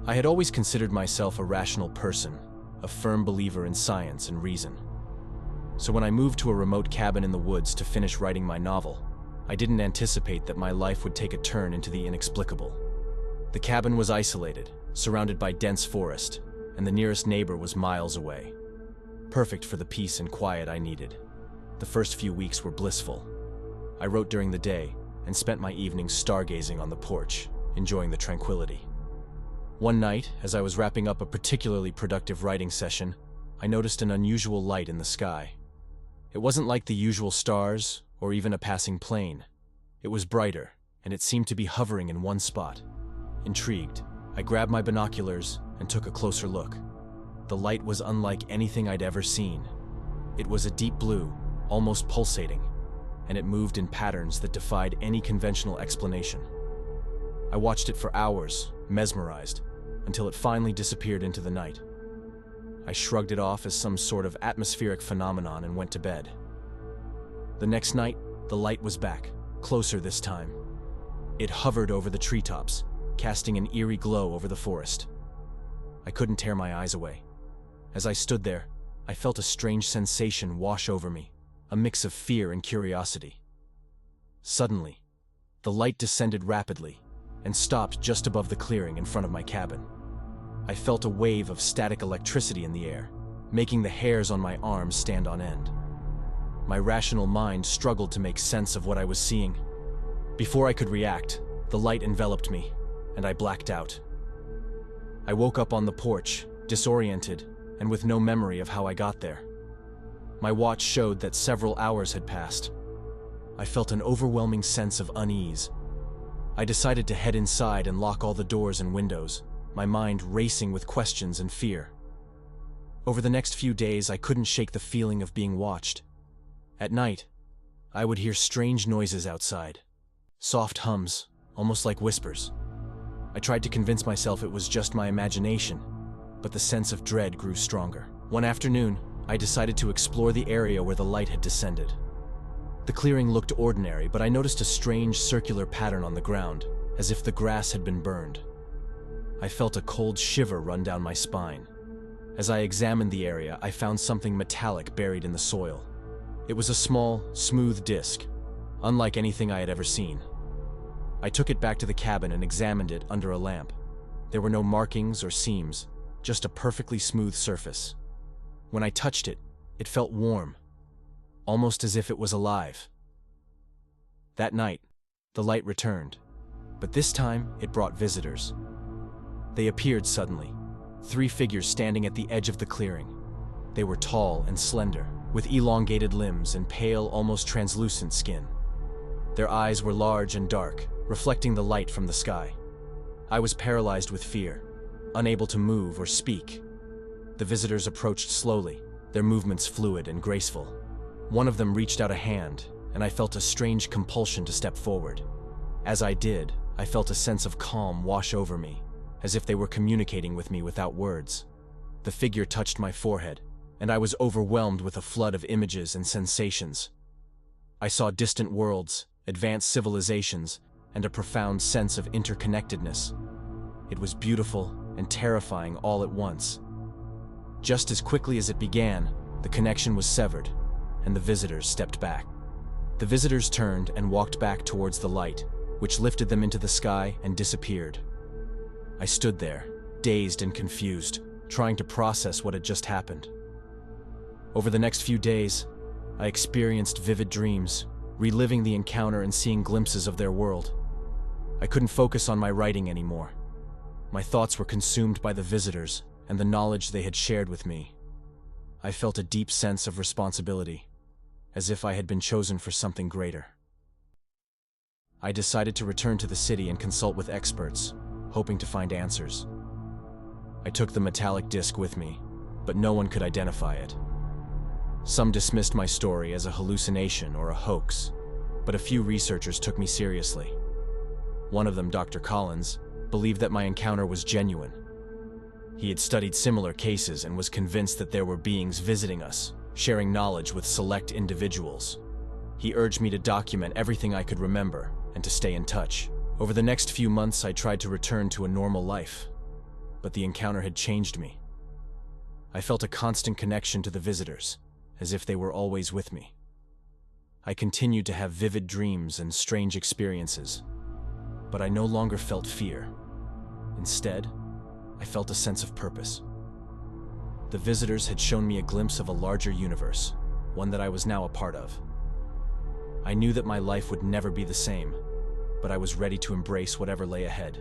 I had always considered myself a rational person, a firm believer in science and reason. So when I moved to a remote cabin in the woods to finish writing my novel, I didn't anticipate that my life would take a turn into the inexplicable. The cabin was isolated, surrounded by dense forest, and the nearest neighbor was miles away. Perfect for the peace and quiet I needed. The first few weeks were blissful. I wrote during the day and spent my evenings stargazing on the porch, enjoying the tranquility. One night, as I was wrapping up a particularly productive writing session, I noticed an unusual light in the sky. It wasn't like the usual stars or even a passing plane. It was brighter, and it seemed to be hovering in one spot. Intrigued, I grabbed my binoculars and took a closer look. The light was unlike anything I'd ever seen. It was a deep blue, almost pulsating, and it moved in patterns that defied any conventional explanation. I watched it for hours, mesmerized, until it finally disappeared into the night. I shrugged it off as some sort of atmospheric phenomenon and went to bed. The next night, the light was back, closer this time. It hovered over the treetops, casting an eerie glow over the forest. I couldn't tear my eyes away. As I stood there, I felt a strange sensation wash over me, a mix of fear and curiosity. Suddenly, the light descended rapidly and stopped just above the clearing in front of my cabin. I felt a wave of static electricity in the air, making the hairs on my arms stand on end. My rational mind struggled to make sense of what I was seeing. Before I could react, the light enveloped me, and I blacked out. I woke up on the porch, disoriented, and with no memory of how I got there. My watch showed that several hours had passed. I felt an overwhelming sense of unease. I decided to head inside and lock all the doors and windows, my mind racing with questions and fear. Over the next few days, I couldn't shake the feeling of being watched. At night, I would hear strange noises outside, soft hums, almost like whispers. I tried to convince myself it was just my imagination, but the sense of dread grew stronger. One afternoon, I decided to explore the area where the light had descended. The clearing looked ordinary, but I noticed a strange circular pattern on the ground, as if the grass had been burned. I felt a cold shiver run down my spine. As I examined the area, I found something metallic buried in the soil. It was a small, smooth disc, unlike anything I had ever seen. I took it back to the cabin and examined it under a lamp. There were no markings or seams, just a perfectly smooth surface. When I touched it, it felt warm, almost as if it was alive. That night, the light returned, but this time it brought visitors. They appeared suddenly, 3 figures standing at the edge of the clearing. They were tall and slender, with elongated limbs and pale, almost translucent skin. Their eyes were large and dark, reflecting the light from the sky. I was paralyzed with fear, unable to move or speak. The visitors approached slowly, their movements fluid and graceful. One of them reached out a hand, and I felt a strange compulsion to step forward. As I did, I felt a sense of calm wash over me, as if they were communicating with me without words. The figure touched my forehead, and I was overwhelmed with a flood of images and sensations. I saw distant worlds, advanced civilizations, and a profound sense of interconnectedness. It was beautiful and terrifying all at once. Just as quickly as it began, the connection was severed, and the visitors stepped back. The visitors turned and walked back towards the light, which lifted them into the sky and disappeared. I stood there, dazed and confused, trying to process what had just happened. Over the next few days, I experienced vivid dreams, reliving the encounter and seeing glimpses of their world. I couldn't focus on my writing anymore. My thoughts were consumed by the visitors and the knowledge they had shared with me. I felt a deep sense of responsibility, as if I had been chosen for something greater. I decided to return to the city and consult with experts, hoping to find answers. I took the metallic disc with me, but no one could identify it. Some dismissed my story as a hallucination or a hoax, but a few researchers took me seriously. One of them, Dr. Collins, believed that my encounter was genuine. He had studied similar cases and was convinced that there were beings visiting us, sharing knowledge with select individuals. He urged me to document everything I could remember and to stay in touch. Over the next few months, I tried to return to a normal life, but the encounter had changed me. I felt a constant connection to the visitors, as if they were always with me. I continued to have vivid dreams and strange experiences, but I no longer felt fear. Instead, I felt a sense of purpose. The visitors had shown me a glimpse of a larger universe, one that I was now a part of. I knew that my life would never be the same, but I was ready to embrace whatever lay ahead.